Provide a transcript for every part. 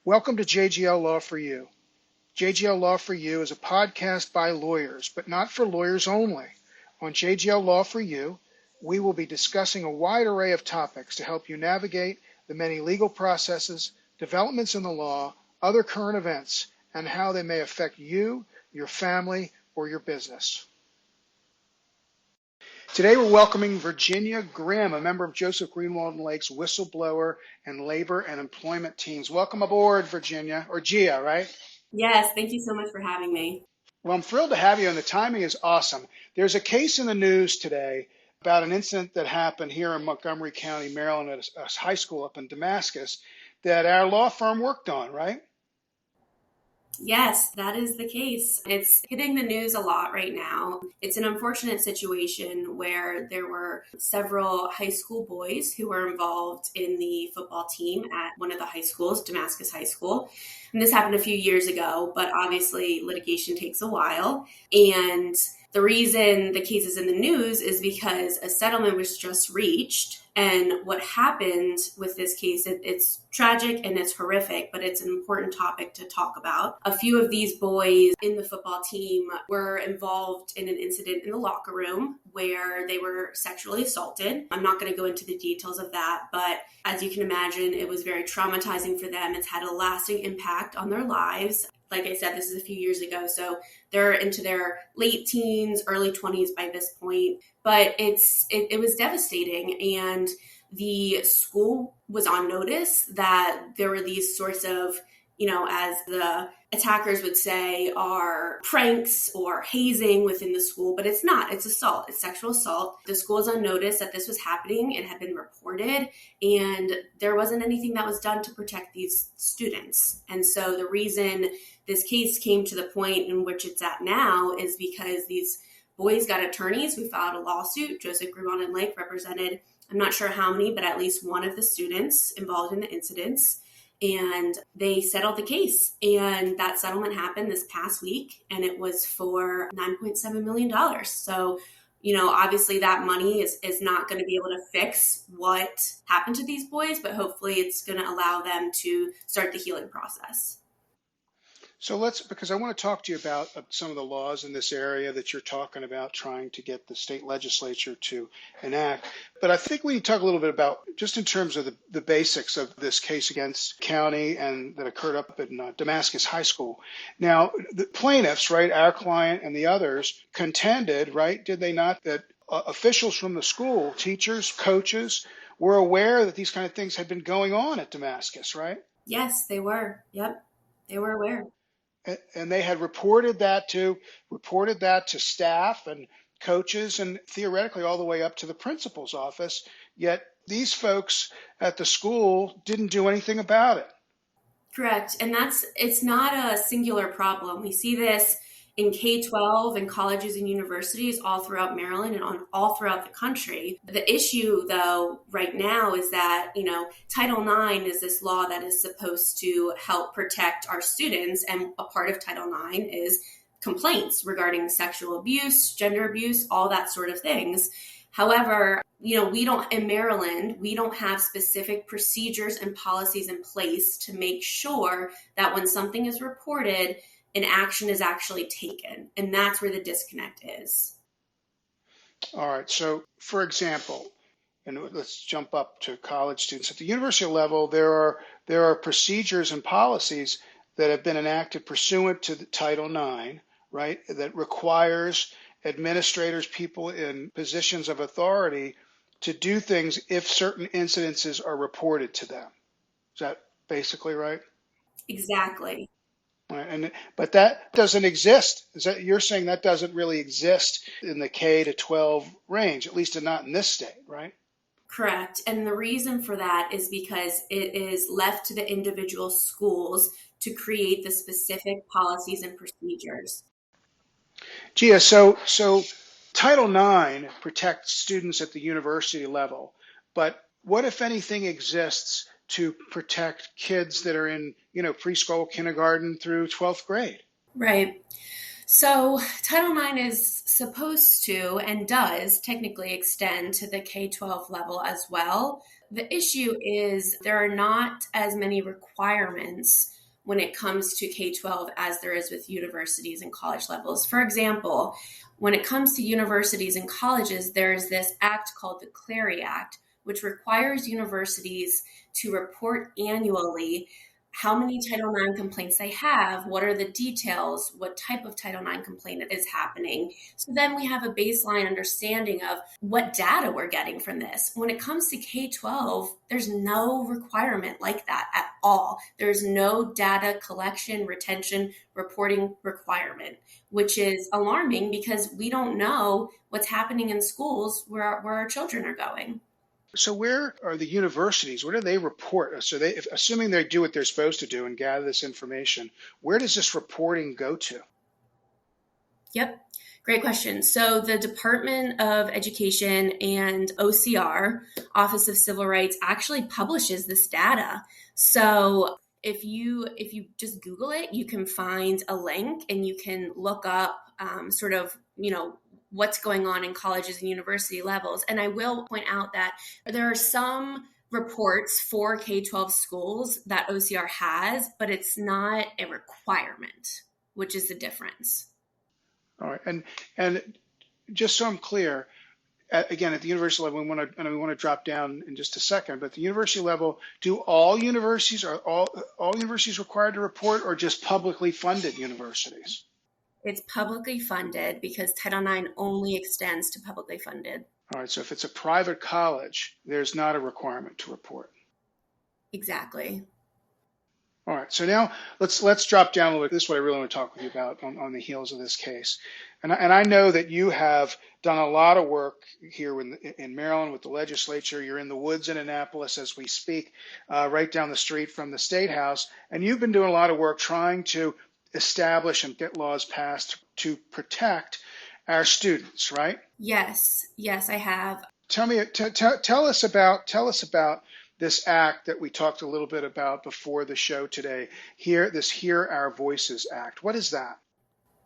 Welcome to JGL Law for You. JGL Law for You is a podcast by lawyers, but not for lawyers only. On JGL Law for You, we will be discussing a wide array of topics to help you navigate the many legal processes, developments in the law, other current events, and how they may affect you, your family, or your business. Today we're welcoming Virginia Grimm, a member of Joseph Greenwald and Lake's whistleblower and labor and employment teams. Welcome aboard, Virginia, or Gia, right? Yes, thank you so much for having me. Well, I'm thrilled to have you, and the timing is awesome. There's a case in the news today about an incident that happened here in Montgomery County, Maryland, at a high school up in Damascus that our law firm worked on, right? Yes, that is the case. It's hitting the news a lot right now. It's an unfortunate situation where there were several high school boys who were involved in the football team at one of the high schools, Damascus High School. And this happened a few years ago, but obviously litigation takes a while. And the reason the case is in the news is because a settlement was just reached. And what happened with this case, it's tragic and it's horrific, but it's an important topic to talk about. A few of these boys in the football team were involved in an incident in the locker room where they were sexually assaulted. I'm not going to go into the details of that, but as you can imagine, it was very traumatizing for them. It's had a lasting impact on their lives. Like I said, this is a few years ago, so they're into their late teens, early 20s by this point. But it was devastating, and the school was on notice that there were these sorts of, as the attackers would say, are pranks or hazing within the school, but it's not. It's assault. It's sexual assault. The school is on notice that this was happening. It had been reported, and there wasn't anything that was done to protect these students. And so the reason this case came to the point in which it's at now is because these boys got attorneys. We filed a lawsuit. Joseph Greenwald and Lake represented, I'm not sure how many, but at least one of the students involved in the incidents. And they settled the case. And that settlement happened this past week, and it was for $9.7 million. So, obviously that money is not going to be able to fix what happened to these boys, but hopefully it's going to allow them to start the healing process. So because I want to talk to you about some of the laws in this area that you're talking about trying to get the state legislature to enact. But I think we need to talk a little bit about, just in terms of the basics of this case against county and that occurred up in Damascus High School. Now, the plaintiffs, right, our client and the others, contended, right, did they not, that officials from the school, teachers, coaches, were aware that these kind of things had been going on at Damascus, right? Yes, they were. Yep, they were aware. And they had reported that to staff and coaches and theoretically all the way up to the principal's office. Yet these folks at the school didn't do anything about it. Correct. And it's not a singular problem. We see this in K-12 and colleges and universities all throughout Maryland and all throughout the country. The issue, though, right now is that, Title IX is this law that is supposed to help protect our students. And a part of Title IX is complaints regarding sexual abuse, gender abuse, all that sort of things. However, in Maryland, we don't have specific procedures and policies in place to make sure that when something is reported, an action is actually taken. And that's where the disconnect is. All right. So, for example, and let's jump up to college students. At the university level, there are procedures and policies that have been enacted pursuant to the Title IX, right, that requires administrators, people in positions of authority, to do things if certain incidences are reported to them. Is that basically right? Exactly. But that doesn't exist. You're saying that doesn't really exist in the K to 12 range, at least not in this state, right? Correct. And the reason for that is because it is left to the individual schools to create the specific policies and procedures. Gia, so Title IX protects students at the university level, but what, if anything, exists to protect kids that are in, preschool, kindergarten through 12th grade? Right. So Title IX is supposed to and does technically extend to the K-12 level as well. The issue is there are not as many requirements when it comes to K-12 as there is with universities and college levels. For example, when it comes to universities and colleges, there's this act called the Clery Act, which requires universities to report annually how many Title IX complaints they have, what are the details, what type of Title IX complaint is happening. So then we have a baseline understanding of what data we're getting from this. When it comes to K-12, there's no requirement like that at all. There's no data collection, retention, reporting requirement, which is alarming because we don't know what's happening in schools where our children are going. So where are the universities? Where do they report? So assuming they do what they're supposed to do and gather this information, where does this reporting go to? Yep. Great question. So the Department of Education and OCR, Office of Civil Rights, actually publishes this data. So if you just Google it, you can find a link and you can look up what's going on in colleges and university levels. And I will point out that there are some reports for K-12 schools that OCR has, but it's not a requirement, which is the difference. All right. And just so I'm clear, again, at the university level, we want to drop down in just a second, but at the university level, are all universities required to report, or just publicly funded universities? It's publicly funded because Title IX only extends to publicly funded. All right, so if it's a private college, there's not a requirement to report. Exactly. All right, so now let's drop down a little bit. This is what I really want to talk with you about on the heels of this case. And I know that you have done a lot of work here in Maryland with the legislature. You're in the woods in Annapolis as we speak, right down the street from the State House. And you've been doing a lot of work trying to establish and get laws passed to protect our students, right? Yes, I have. Tell us about this act that we talked a little bit about before the show today. Hear Our Voices Act. What is that?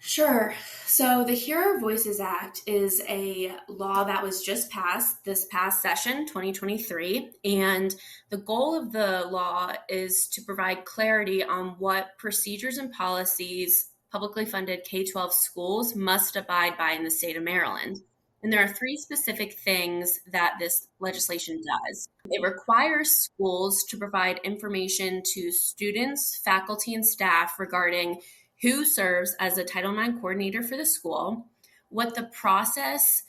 Sure. So the Hear Our Voices Act is a law that was just passed this past session, 2023. And the goal of the law is to provide clarity on what procedures and policies publicly funded K-12 schools must abide by in the state of Maryland. And there are three specific things that this legislation does. It requires schools to provide information to students, faculty, and staff regarding who serves as a Title IX coordinator for the school, what the process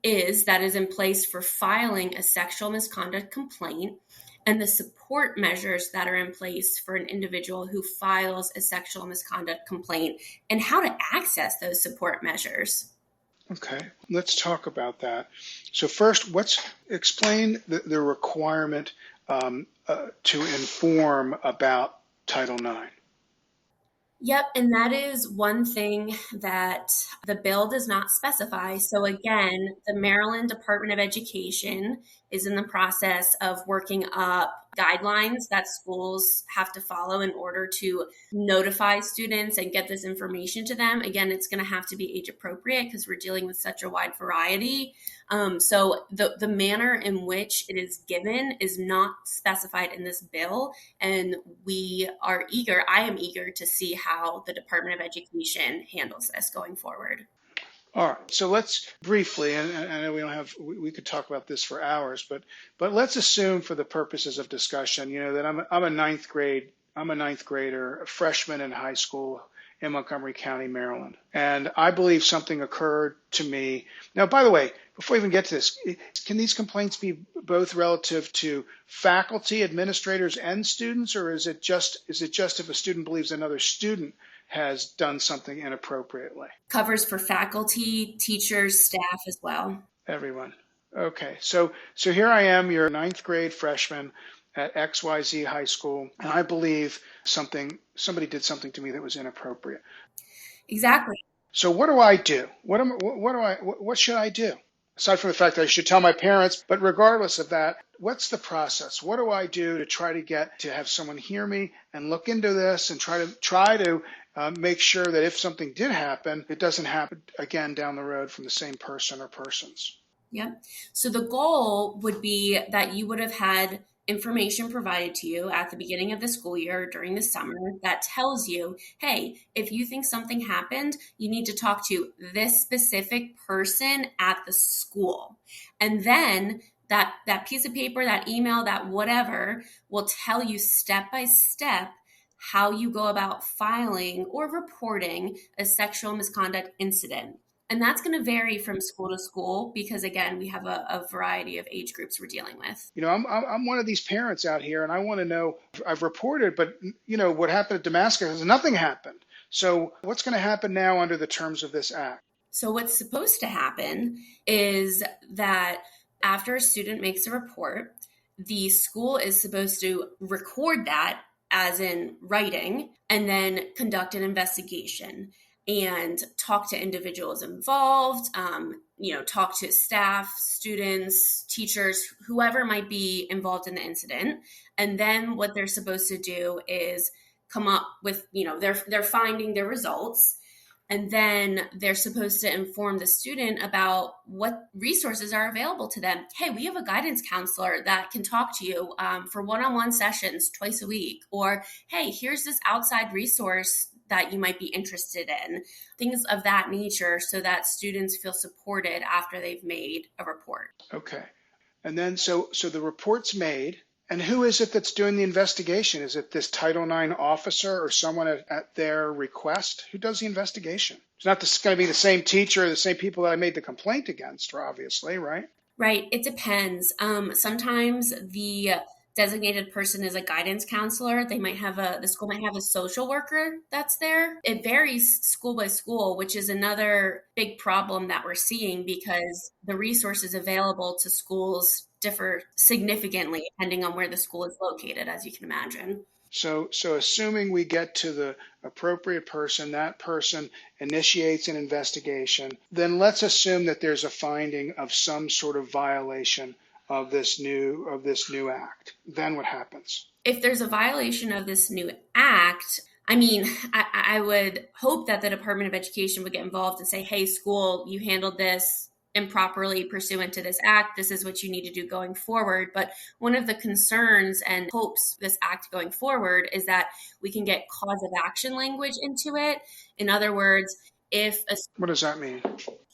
is that is in place for filing a sexual misconduct complaint, and the support measures that are in place for an individual who files a sexual misconduct complaint, and how to access those support measures. Okay, let's talk about that. So first, let's explain the requirement to inform about Title IX. Yep, and that is one thing that the bill does not specify. So again, the Maryland Department of Education is in the process of working up guidelines that schools have to follow in order to notify students and get this information to them. Again, it's going to have to be age appropriate because we're dealing with such a wide variety. So the manner in which it is given is not specified in this bill. And I am eager to see how the Department of Education handles this going forward. All right, so let's briefly, and I know we could talk about this for hours, but let's assume for the purposes of discussion, that I'm a ninth grader, a freshman in high school in Montgomery County, Maryland, and I believe something occurred to me. Now, by the way, before we even get to this, can these complaints be both relative to faculty, administrators, and students, or is it just if a student believes another student has done something inappropriately? Covers for faculty, teachers, staff as well. Everyone. Okay, so here I am, you're a ninth grade freshman at XYZ high school, and I believe somebody did something to me that was inappropriate. Exactly. So what do I do? What should I do? Aside from the fact that I should tell my parents, but regardless of that, what's the process? What do I do to try to get to have someone hear me and look into this and try to make sure that if something did happen, it doesn't happen again down the road from the same person or persons? Yep. So the goal would be that you would have had information provided to you at the beginning of the school year during the summer that tells you, hey, if you think something happened, you need to talk to this specific person at the school. And then that piece of paper, that email, that whatever will tell you step by step how you go about filing or reporting a sexual misconduct incident. And that's going to vary from school to school because, again, we have a variety of age groups we're dealing with. I'm one of these parents out here, and I want to know. I've reported, but what happened at Damascus is nothing happened. So what's going to happen now under the terms of this act? So what's supposed to happen is that after a student makes a report, the school is supposed to record that as in writing and then conduct an investigation and talk to individuals involved, talk to staff, students, teachers, whoever might be involved in the incident. And then what they're supposed to do is come up with, they're finding their results. And then they're supposed to inform the student about what resources are available to them. Hey, we have a guidance counselor that can talk to you for one-on-one sessions twice a week. Or, hey, here's this outside resource that you might be interested in. Things of that nature so that students feel supported after they've made a report. Okay. And then so the report's made. And who is it that's doing the investigation? Is it this Title IX officer or someone at their request? Who does the investigation? It's not going to be the same teacher or the same people that I made the complaint against, obviously, right? Right. It depends. Sometimes the designated person is a guidance counselor. The school might have a social worker that's there. It varies school by school, which is another big problem that we're seeing because the resources available to schools differ significantly depending on where the school is located, as you can imagine. So assuming we get to the appropriate person, that person initiates an investigation, then let's assume that there's a finding of some sort of violation of this new act. Then what happens? If there's a violation of this new act, I would hope that the Department of Education would get involved and say, hey, school, you handled this improperly pursuant to this act. This is what you need to do going forward. But one of the concerns and hopes this act going forward is that we can get cause of action language into it. In other words, what does that mean?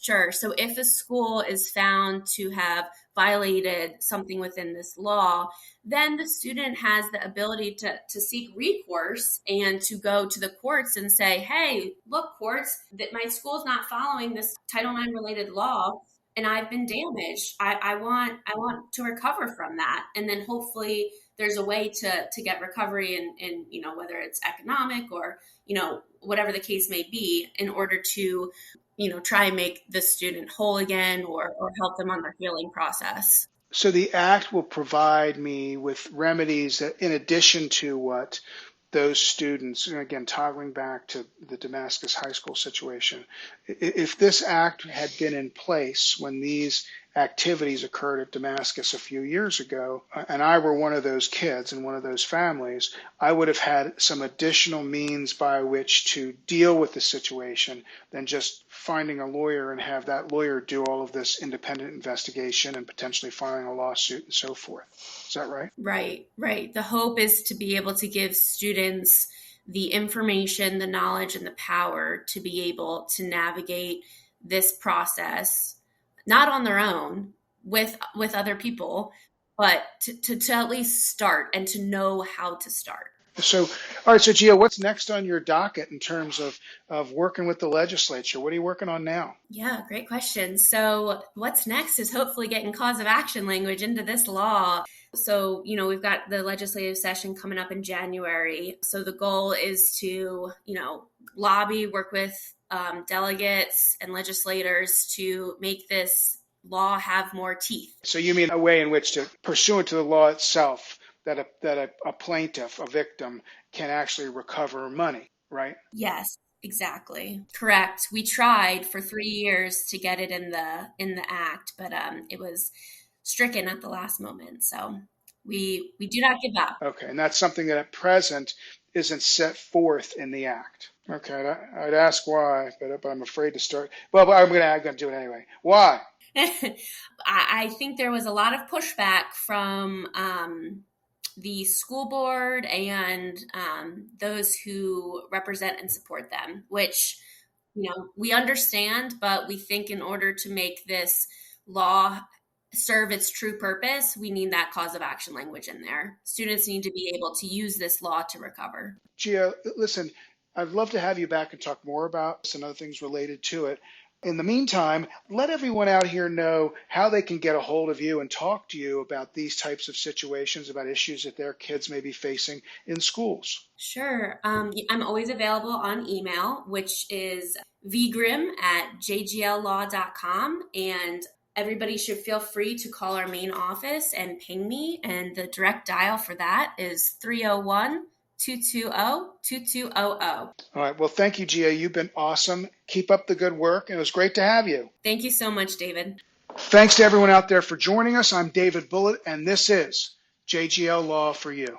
Sure. So if a school is found to have violated something within this law, then the student has the ability to seek recourse and to go to the courts and say, hey, look, courts, that my school's not following this Title IX related law and I've been damaged. I want to recover from that. And then hopefully there's a way to get recovery in whether it's economic or, whatever the case may be in order to, try and make the student whole again or help them on their healing process. So the act will provide me with remedies that, in addition to what those students, and again, toggling back to the Damascus high school situation, if this act had been in place when these activities occurred at Damascus a few years ago, and I were one of those kids in one of those families, I would have had some additional means by which to deal with the situation than just finding a lawyer and have that lawyer do all of this independent investigation and potentially filing a lawsuit and so forth. Is that right? Right. The hope is to be able to give students the information, the knowledge, and the power to be able to navigate this process, not on their own, with other people, but to at least start and to know how to start. So, all right, so Gio, what's next on your docket in terms of working with the legislature? What are you working on now? Yeah, great question. So what's next is hopefully getting cause of action language into this law. So, we've got the legislative session coming up in January. So the goal is to, lobby, work with delegates and legislators to make this law have more teeth. So you mean a way in which, pursuant to the law itself, that a plaintiff, a victim, can actually recover money, right? Yes, exactly. Correct. We tried for 3 years to get it in the act, but it was stricken at the last moment. So we do not give up. Okay, and that's something that at present isn't set forth in the act. Okay, I'd ask why, but I'm afraid to start. Well, but I'm going to do it anyway. Why? I think there was a lot of pushback from the school board and those who represent and support them, which, we understand, but we think in order to make this law serve its true purpose, we need that cause of action language in there. Students need to be able to use this law to recover. Gia, listen, I'd love to have you back and talk more about some other things related to it. In the meantime, let everyone out here know how they can get a hold of you and talk to you about these types of situations, about issues that their kids may be facing in schools. Sure. I'm always available on email, which is vgrimm@jgllaw.com. And everybody should feel free to call our main office and ping me. And the direct dial for that is 301-220-2200. All right. Well, thank you, Gia. You've been awesome. Keep up the good work. And it was great to have you. Thank you so much, David. Thanks to everyone out there for joining us. I'm David Bulitt, and this is JGL Law for You.